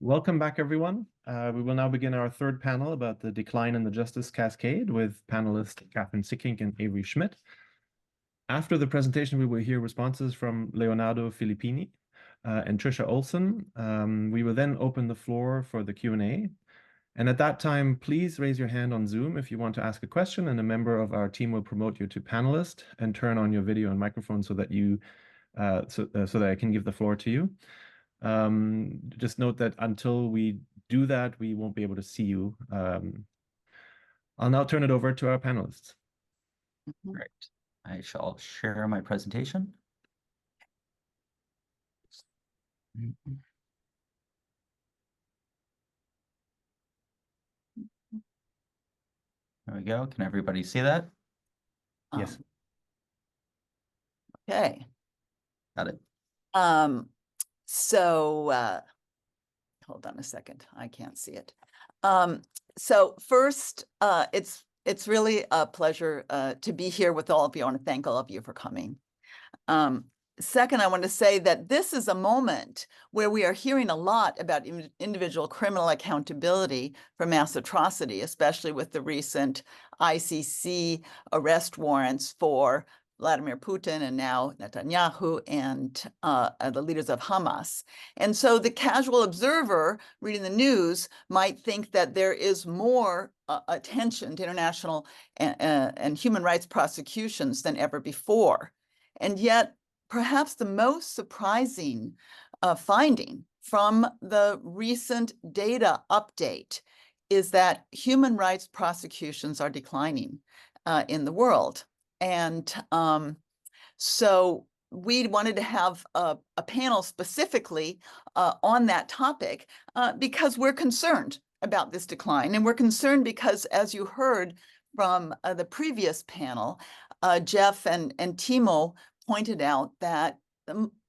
Welcome back, everyone. We will now begin our third panel about the decline in the justice cascade with panelists Kathryn Sikkink and Avery Schmidt. After the presentation, we will hear responses from Leonardo, Filippini, and Tricia Olsen. We will then open the floor for the Q&A. And at that time, please raise your hand on Zoom if you want to ask a question, and a member of our team will promote you to panelist and turn on your video and microphone so that so that I can give the floor to you. Just note that until we do that, we won't be able to see you. I'll now turn it over to our panelists. Great. I shall share my presentation. There we go. Can everybody see that? Yes. Okay. Got it. So hold on a second. I can't see it. So first, it's really a pleasure to be here with all of you. I want to thank all of you for coming. Second, I want to say that this is a moment where we are hearing a lot about individual criminal accountability for mass atrocity, especially with the recent ICC arrest warrants for Vladimir Putin and now Netanyahu and the leaders of Hamas. And so the casual observer reading the news might think that there is more attention to international and human rights prosecutions than ever before. And yet, perhaps the most surprising finding from the recent data update is that human rights prosecutions are declining in the world. And so we wanted to have a panel specifically on that topic because we're concerned about this decline. And we're concerned because, as you heard from the previous panel, Jeff and Timo pointed out that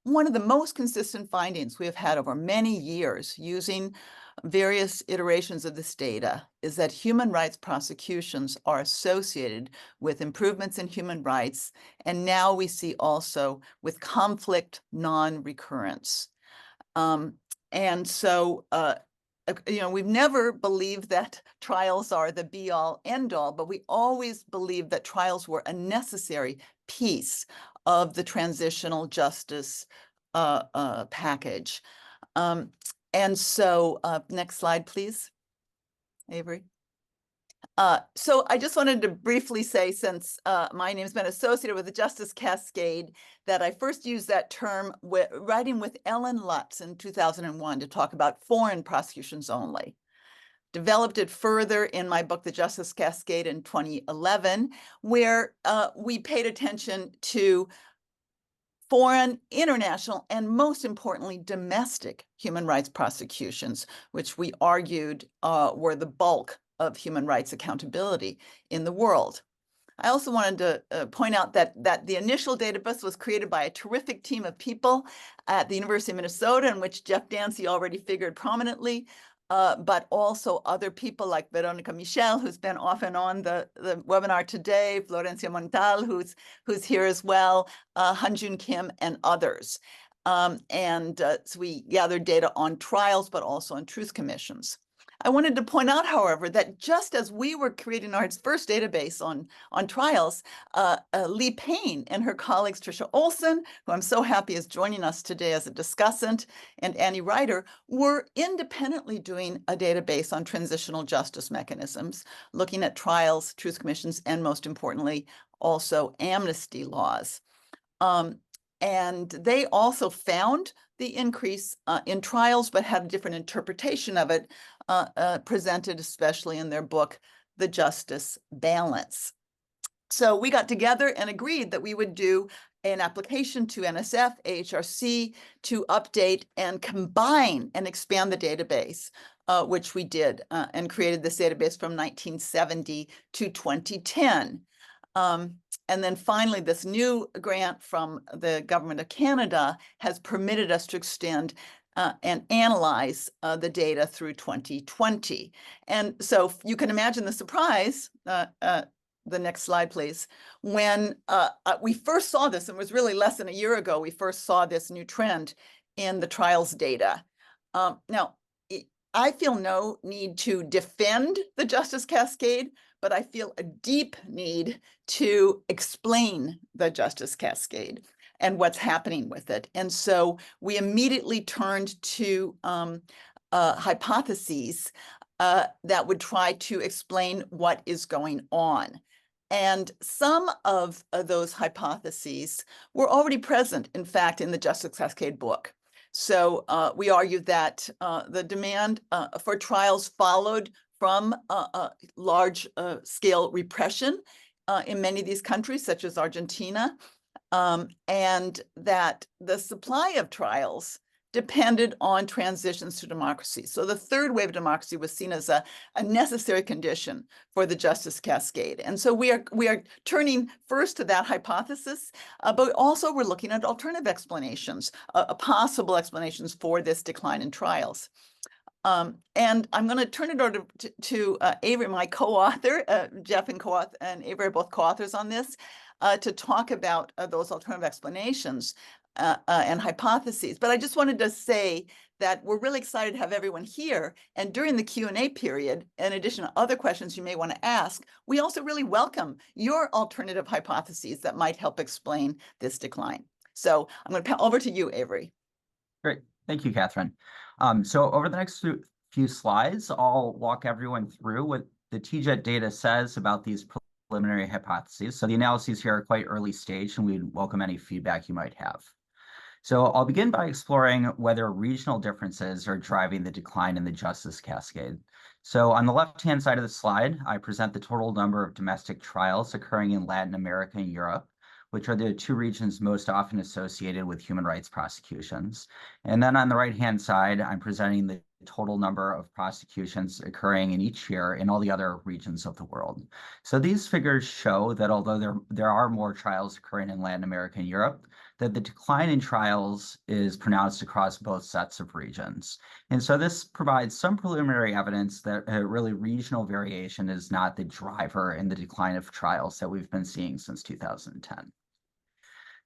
one of the most consistent findings we have had over many years using various iterations of this data is that human rights prosecutions are associated with improvements in human rights. And now we see also with conflict non-recurrence. And so, we've never believed that trials are the be-all, end-all, but we always believed that trials were a necessary piece of the transitional justice package. And so next slide, please, Avery. So I just wanted to briefly say, since my name's been associated with the Justice Cascade, that I first used that term writing with Ellen Lutz in 2001 to talk about foreign prosecutions only. Developed it further in my book, The Justice Cascade, in 2011, where we paid attention to foreign, international, and most importantly, domestic human rights prosecutions, which we argued were the bulk of human rights accountability in the world. I also wanted to point out that the initial database was created by a terrific team of people at the University of Minnesota, in which Jeff Dancy already figured prominently, but also other people like Veronica Michel, who's been off and on the webinar today, Florencia Montal, who's here as well, Hanjun Kim, and others. So we gathered data on trials, but also on truth commissions. I wanted to point out, however, that just as we were creating our first database on trials, Lee Payne and her colleagues, Tricia Olsen, who I'm so happy is joining us today as a discussant, and Annie Ryder, were independently doing a database on transitional justice mechanisms, looking at trials, truth commissions, and most importantly, also amnesty laws. And they also found the increase in trials, but had a different interpretation of it, presented especially in their book, The Justice Balance. So we got together and agreed that we would do an application to NSF, AHRC, to update and combine and expand the database, which we did, and created this database from 1970 to 2010. And then finally, this new grant from the government of Canada has permitted us to extend and analyze the data through 2020. And so you can imagine the surprise, the next slide, please, when we first saw this, and it was really less than a year ago, we first saw this new trend in the trials data. Now, I feel no need to defend the justice cascade, but I feel a deep need to explain the justice cascade and what's happening with it. And so we immediately turned to hypotheses that would try to explain what is going on. And some of those hypotheses were already present, in fact, in the Justice Cascade book. So we argue that the demand for trials followed from large scale repression in many of these countries, such as Argentina, and that the supply of trials depended on transitions to democracy. So the third wave of democracy was seen as a necessary condition for the justice cascade. And so we are turning first to that hypothesis, but also we're looking at alternative explanations, possible explanations for this decline in trials. And I'm going to turn it over to Avery, my co-author. Jeff and Avery are both co-authors on this, to talk about those alternative explanations and hypotheses. But I just wanted to say that we're really excited to have everyone here. And during the Q&A period, in addition to other questions you may want to ask, we also really welcome your alternative hypotheses that might help explain this decline. So I'm going to pass over to you, Avery. Great. Thank you, Kathryn. So over the next few slides, I'll walk everyone through what the TJET data says about these preliminary hypotheses. So the analyses here are quite early stage, and we'd welcome any feedback you might have. So I'll begin by exploring whether regional differences are driving the decline in the justice cascade. So on the left-hand side of the slide, I present the total number of domestic trials occurring in Latin America and Europe, which are the two regions most often associated with human rights prosecutions. And then on the right-hand side, I'm presenting the total number of prosecutions occurring in each year in all the other regions of the world. So these figures show that although there are more trials occurring in Latin America and Europe, that the decline in trials is pronounced across both sets of regions. And so this provides some preliminary evidence that really regional variation is not the driver in the decline of trials that we've been seeing since 2010.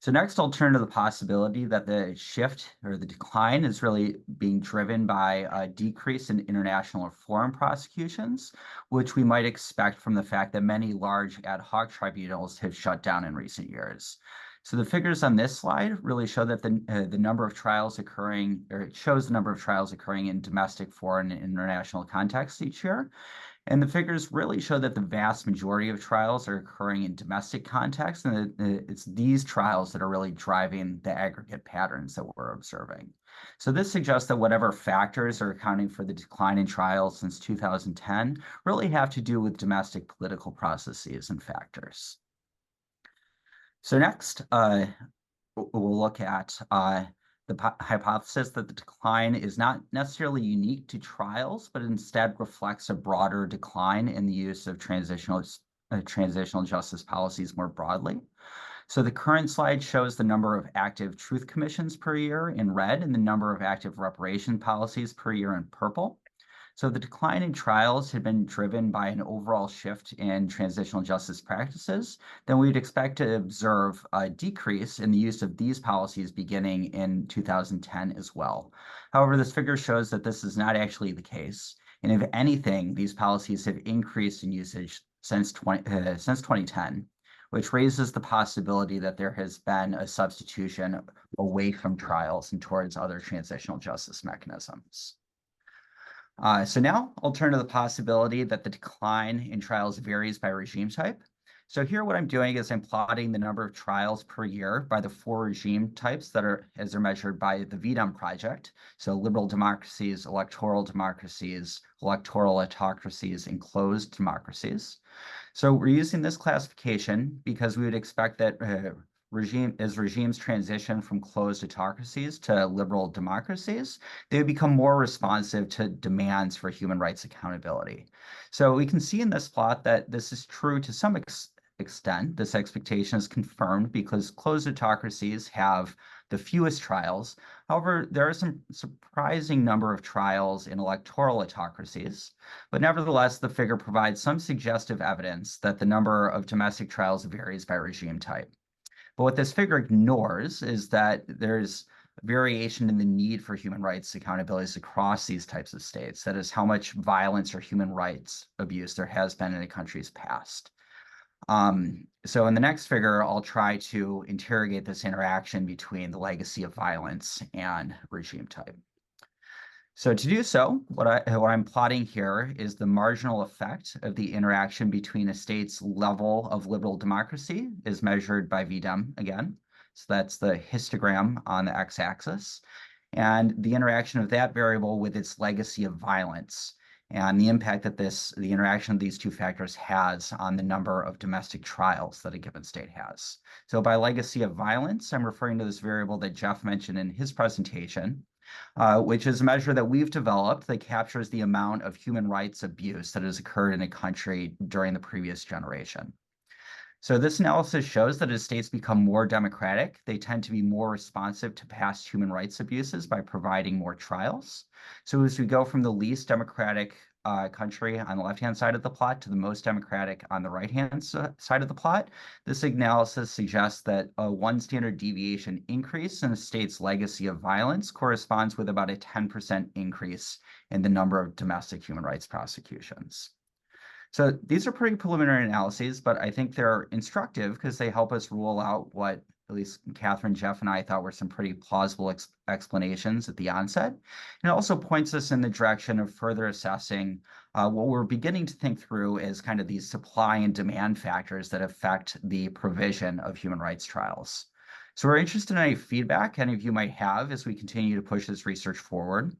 So next, I'll turn to the possibility that the shift or the decline is really being driven by a decrease in international or foreign prosecutions, which we might expect from the fact that many large ad hoc tribunals have shut down in recent years. So the figures on this slide really show that the number of trials occurring, or it shows the number of trials occurring in domestic, foreign, and international contexts each year. And the figures really show that the vast majority of trials are occurring in domestic contexts, and it's these trials that are really driving the aggregate patterns that we're observing. So this suggests that whatever factors are accounting for the decline in trials since 2010 really have to do with domestic political processes and factors. So next, we'll look at the hypothesis that the decline is not necessarily unique to trials, but instead reflects a broader decline in the use of transitional justice policies more broadly. So the current slide shows the number of active truth commissions per year in red and the number of active reparation policies per year in purple. So the decline in trials had been driven by an overall shift in transitional justice practices, then we'd expect to observe a decrease in the use of these policies beginning in 2010 as well. However, this figure shows that this is not actually the case. And if anything, these policies have increased in usage since 2010, which raises the possibility that there has been a substitution away from trials and towards other transitional justice mechanisms. So now I'll turn to the possibility that the decline in trials varies by regime type. So here what I'm doing is I'm plotting the number of trials per year by the 4 regime types that are, as they're measured by the VDOM project. So liberal democracies, electoral democracies, electoral autocracies, and closed democracies. So we're using this classification because we would expect that as regimes transition from closed autocracies to liberal democracies, they would become more responsive to demands for human rights accountability. So we can see in this plot that this is true to some extent. This expectation is confirmed because closed autocracies have the fewest trials. However, there are some surprising number of trials in electoral autocracies, but nevertheless, the figure provides some suggestive evidence that the number of domestic trials varies by regime type. But what this figure ignores is that there's variation in the need for human rights accountabilities across these types of states. That is, how much violence or human rights abuse there has been in a country's past. So in the next figure, I'll try to interrogate this interaction between the legacy of violence and regime type. So to do so, what I'm plotting here is the marginal effect of the interaction between a state's level of liberal democracy is measured by VDEM again. So that's the histogram on the x-axis, and the interaction of that variable with its legacy of violence and the impact that the interaction of these two factors has on the number of domestic trials that a given state has. So by legacy of violence, I'm referring to this variable that Jeff mentioned in his presentation, which is a measure that we've developed that captures the amount of human rights abuse that has occurred in a country during the previous generation. So this analysis shows that as states become more democratic, they tend to be more responsive to past human rights abuses by providing more trials. So as we go from the least democratic country on the left-hand side of the plot to the most democratic on the right-hand side of the plot, this analysis suggests that a 1 standard deviation increase in a state's legacy of violence corresponds with about a 10% increase in the number of domestic human rights prosecutions. So these are pretty preliminary analyses, but I think they're instructive because they help us rule out what at least Kathryn, Jeff, and I thought were some pretty plausible explanations at the onset. And it also points us in the direction of further assessing what we're beginning to think through as kind of these supply and demand factors that affect the provision of human rights trials. So we're interested in any feedback any of you might have as we continue to push this research forward.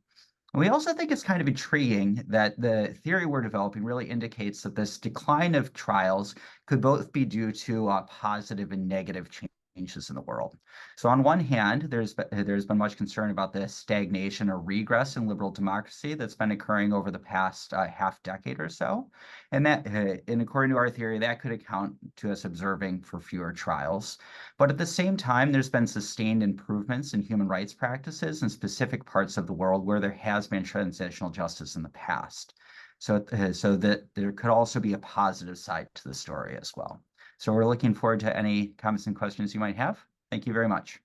And we also think it's kind of intriguing that the theory we're developing really indicates that this decline of trials could both be due to positive and negative changes in the world. So on one hand, there's been much concern about the stagnation or regress in liberal democracy that's been occurring over the past half decade or so. And that, and according to our theory, that could account to us observing for fewer trials. But at the same time, there's been sustained improvements in human rights practices in specific parts of the world where there has been transitional justice in the past. So that there could also be a positive side to the story as well. So we're looking forward to any comments and questions you might have. Thank you very much.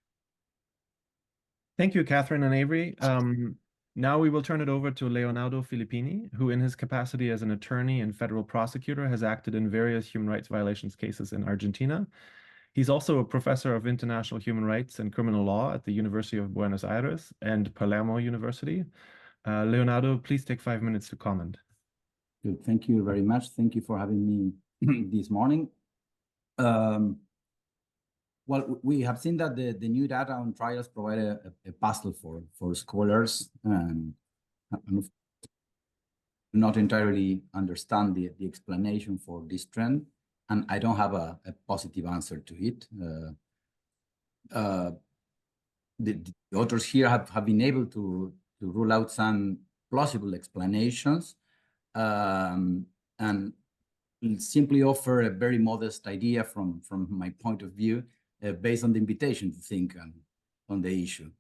Thank you, Kathryn and Avery. Now we will turn it over to Leonardo Filippini, who in his capacity as an attorney and federal prosecutor has acted in various human rights violations cases in Argentina. He's also a professor of international human rights and criminal law at the University of Buenos Aires and Palermo University. Leonardo, please take 5 minutes to comment. Good. Thank you very much. Thank you for having me this morning. Well, we have seen that the new data on trials provide a puzzle for scholars, and not entirely understand the explanation for this trend, and I don't have a positive answer to it. The authors here have been able to rule out some plausible explanations, and simply offer a very modest idea from my point of view, based on the invitation to think on the issue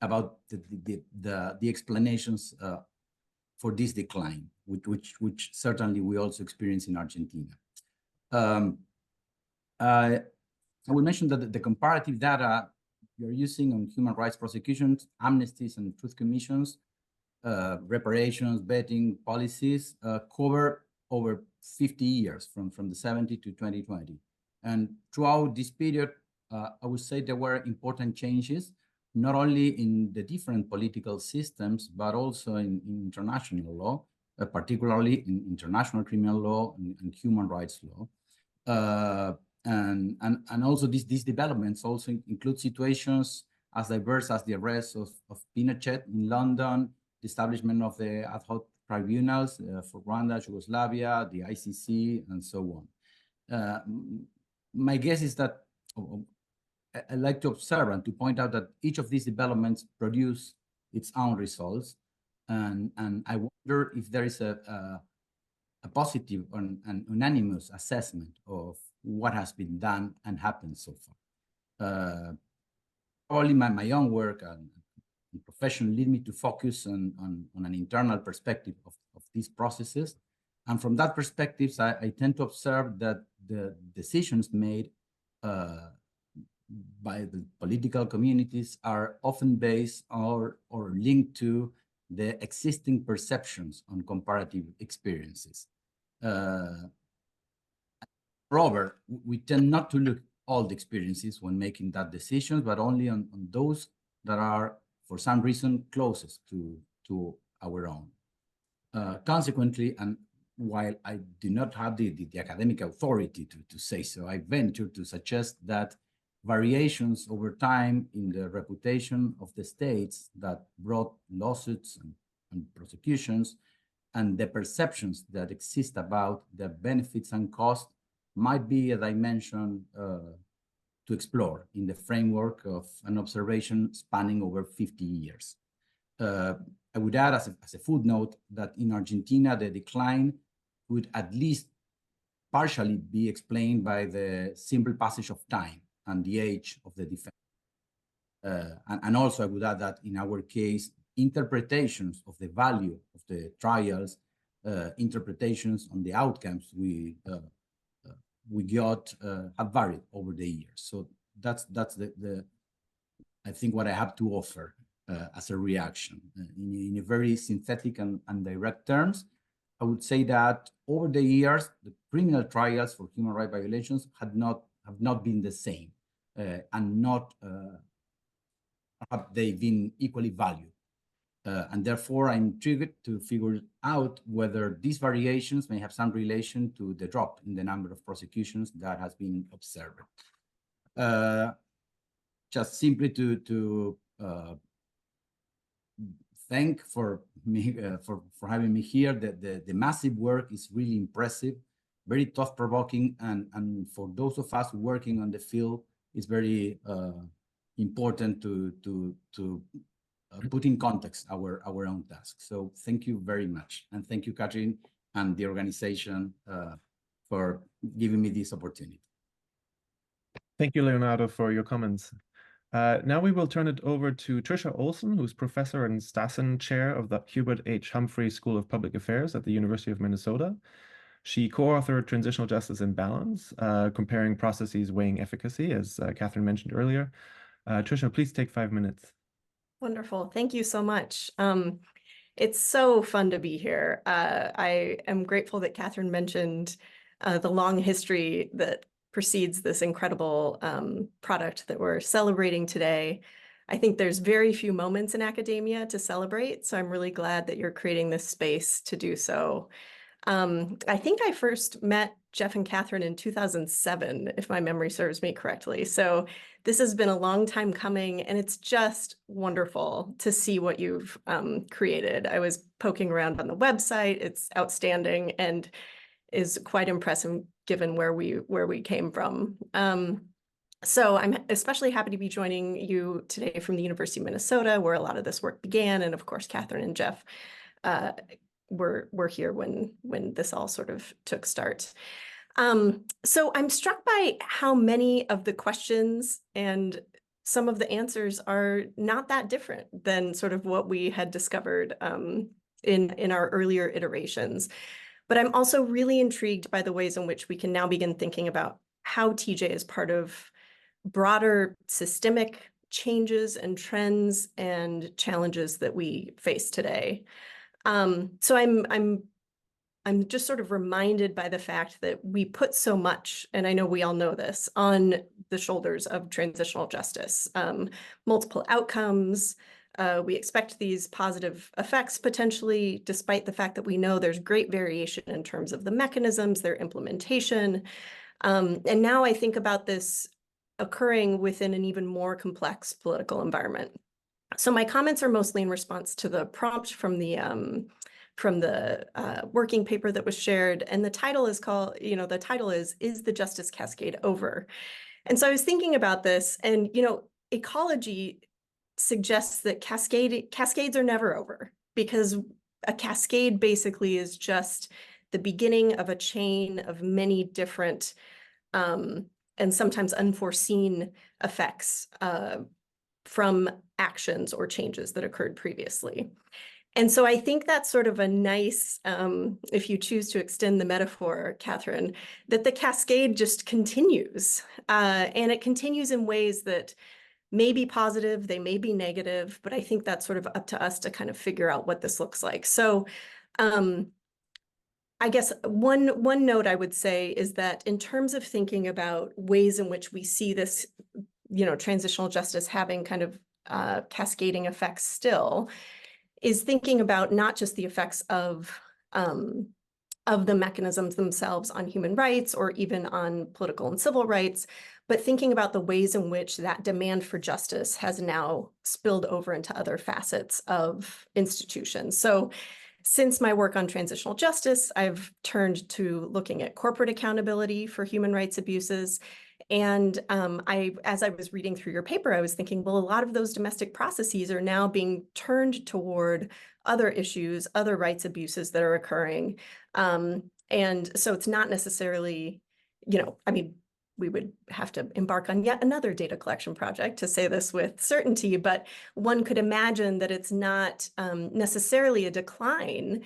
about the explanations for this decline, which certainly we also experience in Argentina. I will mention that the comparative data we are using on human rights prosecutions, amnesties, and truth commissions, reparations, vetting policies cover over 50 years from the 70s to 2020. And throughout this period, I would say there were important changes, not only in the different political systems, but also in international law, particularly in international criminal law and human rights law. And also these developments also include situations as diverse as the arrest of Pinochet in London, the establishment of the ad hoc tribunals for Rwanda, Yugoslavia, the ICC, and so on. My guess is that I like to observe and to point out that each of these developments produce its own results, and I wonder if there is a positive and unanimous assessment of what has been done and happened so far. Probably my own work and profession lead me to focus on an internal perspective of these processes. And from that perspective, I tend to observe that the decisions made by the political communities are often based or linked to the existing perceptions on comparative experiences. Moreover, we tend not to look at all the experiences when making that decision, but only on those that are, for some reason, closest to our own. Consequently, and while I do not have the academic authority to say so, I venture to suggest that variations over time in the reputation of the states that brought lawsuits and prosecutions and the perceptions that exist about the benefits and costs might be a dimension to explore in the framework of an observation spanning over 50 years. I would add as a footnote that in Argentina, the decline would at least partially be explained by the simple passage of time and the age of the defense. And also I would add that in our case, interpretations of the value of the trials, interpretations on the outcomes we got have varied over the years. So that's the I think what I have to offer as a reaction. In a very synthetic and direct terms, I would say that over the years, the criminal trials for human rights violations have not been the same, and not have they been equally valued. And therefore, I'm intrigued to figure out whether these variations may have some relation to the drop in the number of prosecutions that has been observed. Just simply to thank for me for having me here. The massive work is really impressive, very thought-provoking, and for those of us working on the field, it's very important to put in context our own task. So thank you very much, and thank you, Kathryn, and the organization for giving me this opportunity. Thank you, Leonardo, for your comments. Now we will turn it over to Tricia Olsen, who's professor and Stassen chair of the Hubert H. Humphrey School of Public Affairs at the University of Minnesota. She co-authored Transitional Justice in Balance, comparing processes weighing efficacy, as Kathryn mentioned earlier. Tricia, please take 5 minutes. Wonderful. Thank you so much. It's so fun to be here. I am grateful that Kathryn mentioned the long history that precedes this incredible product that we're celebrating today. I think there's very few moments in academia to celebrate, so I'm really glad that you're creating this space to do so. I think I first met Jeff and Kathryn in 2007, if my memory serves me correctly. So this has been a long time coming, and it's just wonderful to see what you've created. I was poking around on the website. It's outstanding and is quite impressive given where we came from. So I'm especially happy to be joining you today from the University of Minnesota, where a lot of this work began. And of course, Kathryn and Jeff were here when this all sort of took start. So I'm struck by how many of the questions and some of the answers are not that different than sort of what we had discovered in our earlier iterations. But I'm also really intrigued by the ways in which we can now begin thinking about how TJ is part of broader systemic changes and trends and challenges that we face today. So I'm just sort of reminded by the fact that we put so much, and I know we all know this, on the shoulders of transitional justice, multiple outcomes. We expect these positive effects potentially, despite the fact that we know there's great variation in terms of the mechanisms, their implementation. And now I think about this occurring within an even more complex political environment. So my comments are mostly in response to the prompt from the working paper that was shared. And the title is called, the title is the Justice Cascade Over? And so I was thinking about this, and, ecology suggests that cascades are never over, because a cascade basically is just the beginning of a chain of many different and sometimes unforeseen effects from actions or changes that occurred previously. And so I think that's sort of a nice, if you choose to extend the metaphor, Kathryn, that the cascade just continues. And it continues in ways that may be positive, they may be negative, but I think that's sort of up to us to kind of figure out what this looks like. So I guess one note I would say is that in terms of thinking about ways in which we see this, transitional justice having kind of cascading effects still, is thinking about not just the effects of the mechanisms themselves on human rights or even on political and civil rights, but thinking about the ways in which that demand for justice has now spilled over into other facets of institutions. So since my work on transitional justice, I've turned to looking at corporate accountability for human rights abuses. And as I was reading through your paper, I was thinking, well, a lot of those domestic processes are now being turned toward other issues, other rights abuses that are occurring. And so it's not necessarily, we would have to embark on yet another data collection project to say this with certainty, but one could imagine that it's not necessarily a decline,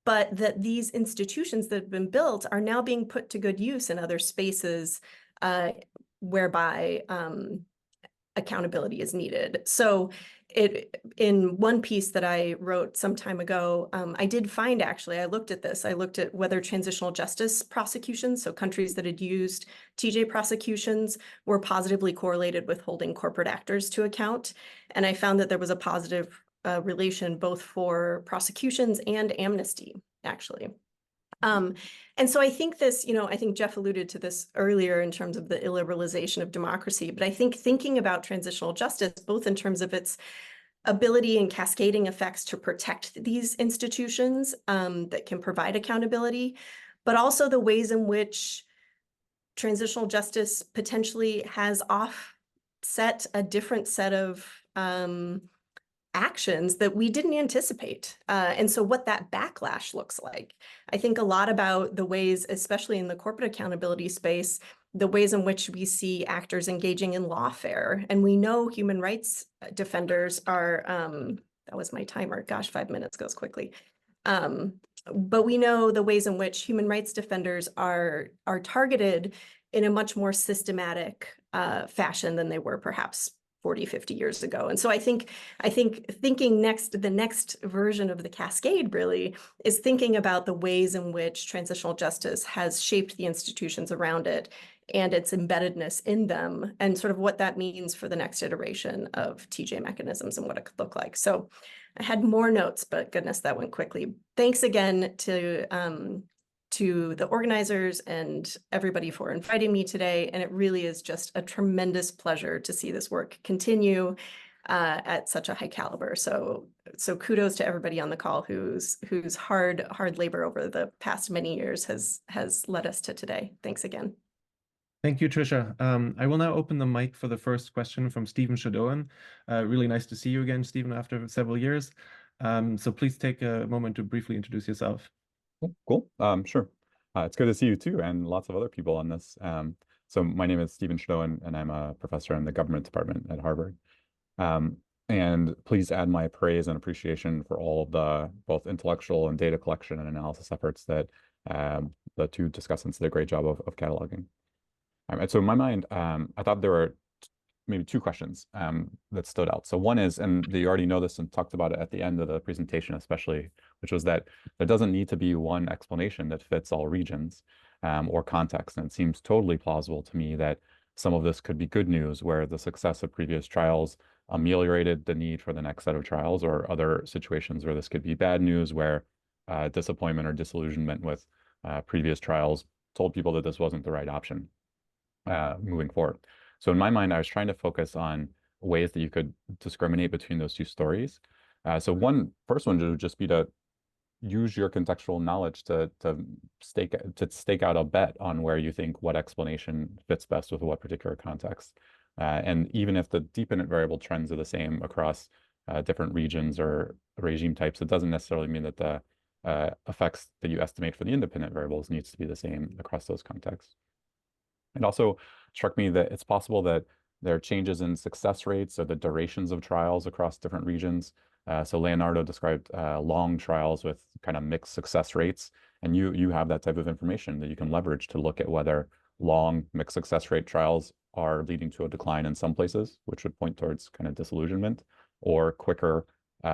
but that these institutions that have been built are now being put to good use in other spaces whereby accountability is needed. So in one piece that I wrote some time ago, I did find, actually, I looked at this. I looked at whether transitional justice prosecutions, so countries that had used TJ prosecutions, were positively correlated with holding corporate actors to account. And I found that there was a positive relation both for prosecutions and amnesty, actually. And so I think this, I think Jeff alluded to this earlier in terms of the illiberalization of democracy, but I think thinking about transitional justice, both in terms of its ability and cascading effects to protect these institutions that can provide accountability, but also the ways in which transitional justice potentially has offset a different set of actions that we didn't anticipate. And so what that backlash looks like, I think a lot about the ways, especially in the corporate accountability space, the ways in which we see actors engaging in lawfare. And we know human rights defenders are, that was my timer, gosh, 5 minutes goes quickly. But we know the ways in which human rights defenders are targeted in a much more systematic fashion than they were perhaps 40, 50 years ago. And so I think thinking the next version of the cascade really is thinking about the ways in which transitional justice has shaped the institutions around it and its embeddedness in them, and sort of what that means for the next iteration of TJ mechanisms and what it could look like. So I had more notes, but goodness, that went quickly. Thanks again to the organizers and everybody for inviting me today. And it really is just a tremendous pleasure to see this work continue at such a high caliber. So kudos to everybody on the call whose hard labor over the past many years has led us to today. Thanks again. Thank you, Tricia. I will now open the mic for the first question from Stephen Shadoan. Really nice to see you again, Stephen, after several years. So please take a moment to briefly introduce yourself. Cool. Sure. It's good to see you too, and lots of other people on this. So my name is Stephen Shadoan, and I'm a professor in the government department at Harvard. And please add my praise and appreciation for all of the both intellectual and data collection and analysis efforts that the two discussants did a great job of cataloging. And so in my mind, I thought there were maybe two questions that stood out. So one is, and you already know this and talked about it at the end of the presentation especially, which was that there doesn't need to be one explanation that fits all regions or contexts. And it seems totally plausible to me that some of this could be good news, where the success of previous trials ameliorated the need for the next set of trials, or other situations where this could be bad news, where disappointment or disillusionment with previous trials told people that this wasn't the right option moving forward. So in my mind, I was trying to focus on ways that you could discriminate between those two stories. So first one would just be to use your contextual knowledge to stake out a bet on where you think what explanation fits best with what particular context. And even if the dependent variable trends are the same across different regions or regime types, it doesn't necessarily mean that the effects that you estimate for the independent variables needs to be the same across those contexts. It also struck me that it's possible that there are changes in success rates or the durations of trials across different regions So Leonardo described long trials with kind of mixed success rates, and you have that type of information that you can leverage to look at whether long mixed success rate trials are leading to a decline in some places, which would point towards kind of disillusionment, or quicker,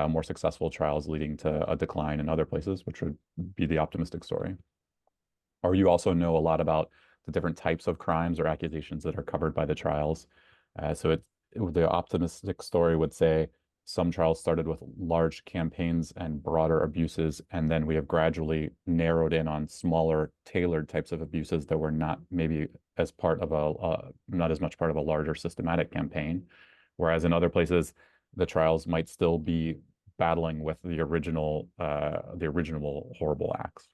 more successful trials leading to a decline in other places, which would be the optimistic story. Or you also know a lot about the different types of crimes or accusations that are covered by the trials. So the optimistic story would say some trials started with large campaigns and broader abuses, and then we have gradually narrowed in on smaller, tailored types of abuses that were not maybe as part of not as much part of a larger systematic campaign. Whereas in other places, the trials might still be battling with the original horrible acts.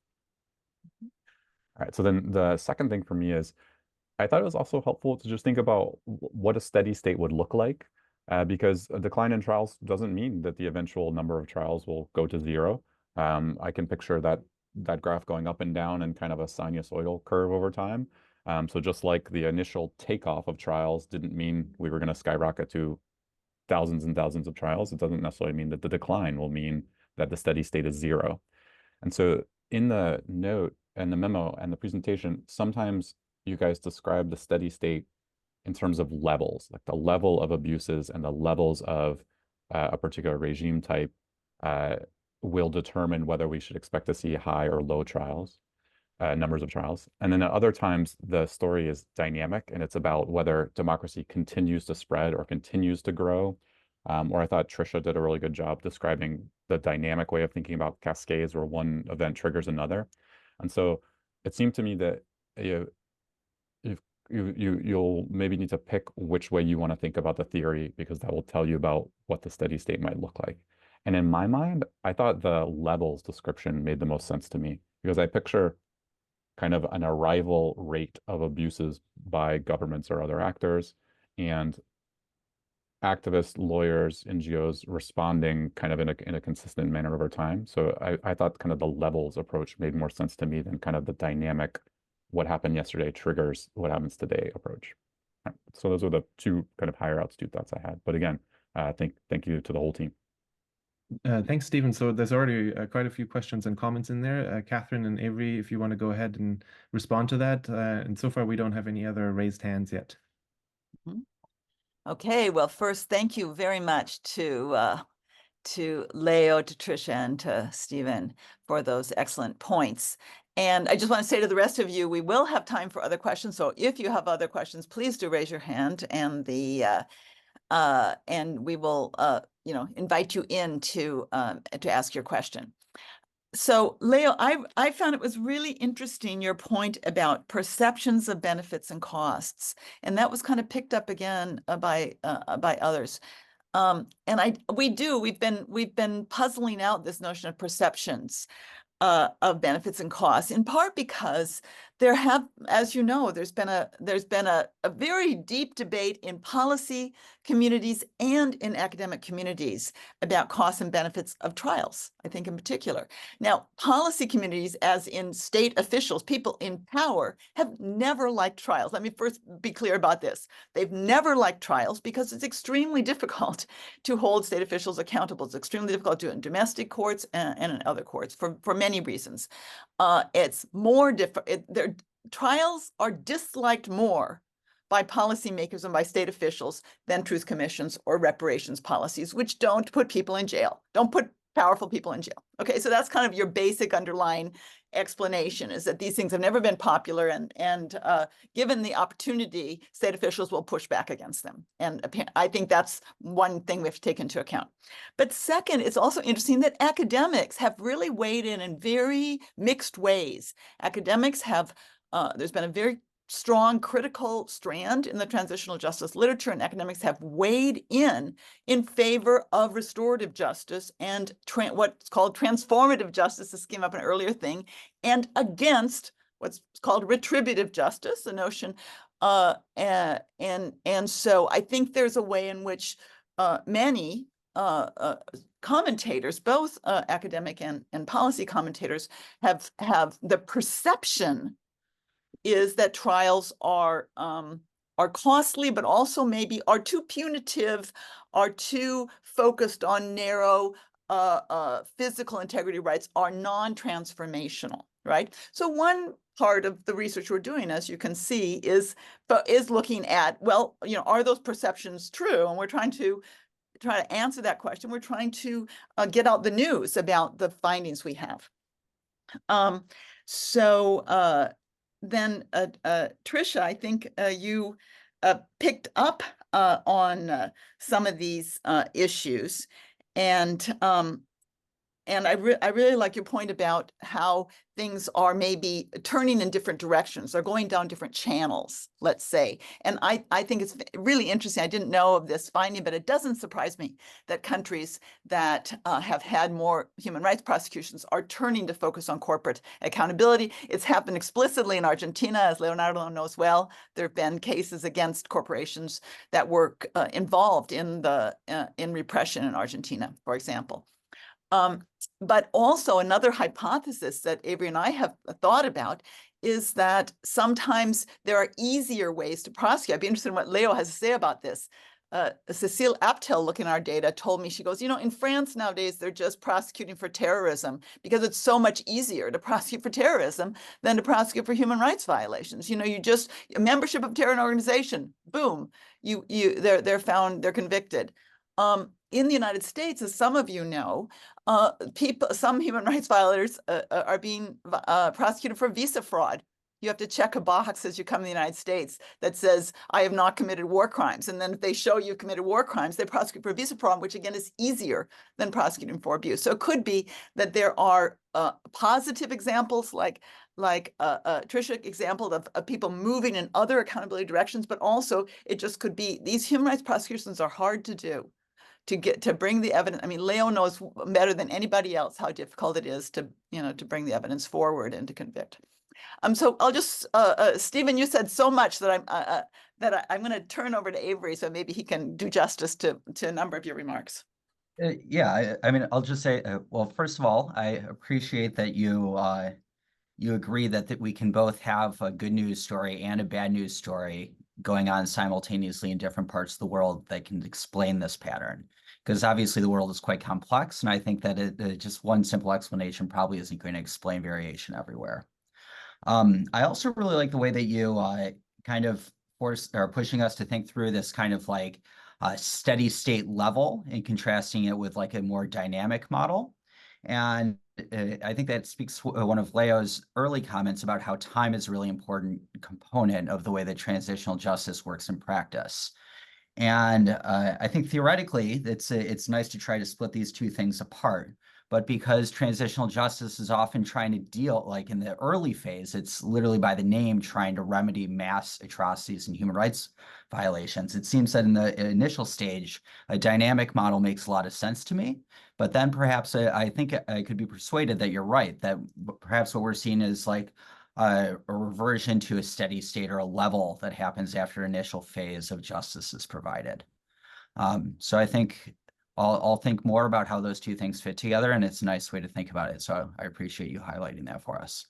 All right, so then the second thing for me is I thought it was also helpful to just think about what a steady state would look like, because a decline in trials doesn't mean that the eventual number of trials will go to zero. I can picture that graph going up and down in kind of a sinusoidal curve over time. So just like the initial takeoff of trials didn't mean we were going to skyrocket to thousands and thousands of trials, it doesn't necessarily mean that the decline will mean that the steady state is zero. And so in the note and the memo and the presentation, sometimes you guys describe the steady state in terms of levels, like the level of abuses and the levels of a particular regime type will determine whether we should expect to see high or low trials, numbers of trials. And then at other times, the story is dynamic and it's about whether democracy continues to spread or continues to grow. Or I thought Tricia did a really good job describing the dynamic way of thinking about cascades where one event triggers another. And so it seemed to me that you'll maybe need to pick which way you want to think about the theory, because that will tell you about what the steady state might look like. And in my mind, I thought the levels description made the most sense to me, because I picture kind of an arrival rate of abuses by governments or other actors, and activists, lawyers, NGOs responding kind of in a consistent manner over time. So I thought kind of the levels approach made more sense to me than kind of the dynamic, what happened yesterday triggers what happens today approach. Right. So those are the two kind of higher altitude thoughts I had. But again, thank you to the whole team. Thanks, Stephen. So there's already quite a few questions and comments in there. Kathryn and Avery, if you want to go ahead and respond to that. And so far, we don't have any other raised hands yet. Okay, well, first, thank you very much to Leo, to Tricia, and to Stephen for those excellent points. And I just want to say to the rest of you, we will have time for other questions. So if you have other questions, please do raise your hand, and and we will invite you in to ask your question. So Leo, I found it was really interesting, your point about perceptions of benefits and costs, and that was kind of picked up again by others. And we've been puzzling out this notion of perceptions of benefits and costs, in part because there have, as you know, there's been a very deep debate in policy communities and in academic communities about costs and benefits of trials, I think in particular. Now, policy communities, as in state officials, people in power, have never liked trials. Let me first be clear about this. They've never liked trials because it's extremely difficult to hold state officials accountable. It's extremely difficult to do it in domestic courts and in other courts for many reasons. It's more difficult. Trials are disliked more by policymakers and by state officials than truth commissions or reparations policies, which don't put people in jail, don't put powerful people in jail. Okay, so that's kind of your basic underlying explanation, is that these things have never been popular, and given the opportunity, state officials will push back against them. And I think that's one thing we have to take into account. But second, it's also interesting that academics have really weighed in very mixed ways. Academics have, there's been a very strong critical strand in the transitional justice literature, and academics have weighed in favor of restorative justice and what's called transformative justice, this came up in an earlier thing, and against what's called retributive justice, the notion. And so I think there's a way in which many commentators, both academic and policy commentators, have the perception is that trials are costly, but also maybe are too punitive, are too focused on narrow physical integrity rights are non-transformational, right? So one part of the research we're doing, as you can see, is looking at, well, are those perceptions true? And we're trying to answer that question. We're trying to get out the news about the findings we have. Then Tricia, I think you picked up on some of these issues, and I really like your point about how things are maybe turning in different directions or going down different channels, let's say. And I think it's really interesting. I didn't know of this finding, but it doesn't surprise me that countries that have had more human rights prosecutions are turning to focus on corporate accountability. It's happened explicitly in Argentina, as Leonardo knows well. There have been cases against corporations that were involved in repression in Argentina, for example. But also another hypothesis that Avery and I have thought about is that sometimes there are easier ways to prosecute. I'd be interested in what Leo has to say about this. Cecile Aptel, looking at our data, told me, she goes, in France nowadays, they're just prosecuting for terrorism because it's so much easier to prosecute for terrorism than to prosecute for human rights violations. You just, membership of terror organization, boom, they're found, they're convicted. In the United States, as some of you know, some human rights violators are being prosecuted for visa fraud. You have to check a box as you come to the United States that says, I have not committed war crimes. And then if they show you committed war crimes, they prosecute for visa fraud, which again is easier than prosecuting for abuse. So it could be that there are positive examples like Tricia example of people moving in other accountability directions, but also it just could be these human rights prosecutions are hard to do. To bring the evidence. I mean, Leo knows better than anybody else how difficult it is to bring the evidence forward and to convict. So I'll just Stephen, you said so much that I'm going to turn over to Avery, so maybe he can do justice to a number of your remarks. Yeah, I mean, I'll just say, well, first of all, I appreciate that you agree that we can both have a good news story and a bad news story going on simultaneously in different parts of the world that can explain this pattern. Because obviously the world is quite complex, and I think that just one simple explanation probably isn't going to explain variation everywhere. I also really like the way that you kind of are pushing us to think through this kind of like steady state level and contrasting it with like a more dynamic model. And I think that speaks to one of Leo's early comments about how time is a really important component of the way that transitional justice works in practice. And I think theoretically, it's nice to try to split these two things apart. But because transitional justice is often trying to deal, like in the early phase, it's literally by the name trying to remedy mass atrocities and human rights violations. It seems that in the initial stage, a dynamic model makes a lot of sense to me. But then perhaps I think I could be persuaded that you're right, that perhaps what we're seeing is like a reversion to a steady state or a level that happens after initial phase of justice is provided. So I think I'll think more about how those two things fit together, and it's a nice way to think about it. So I appreciate you highlighting that for us.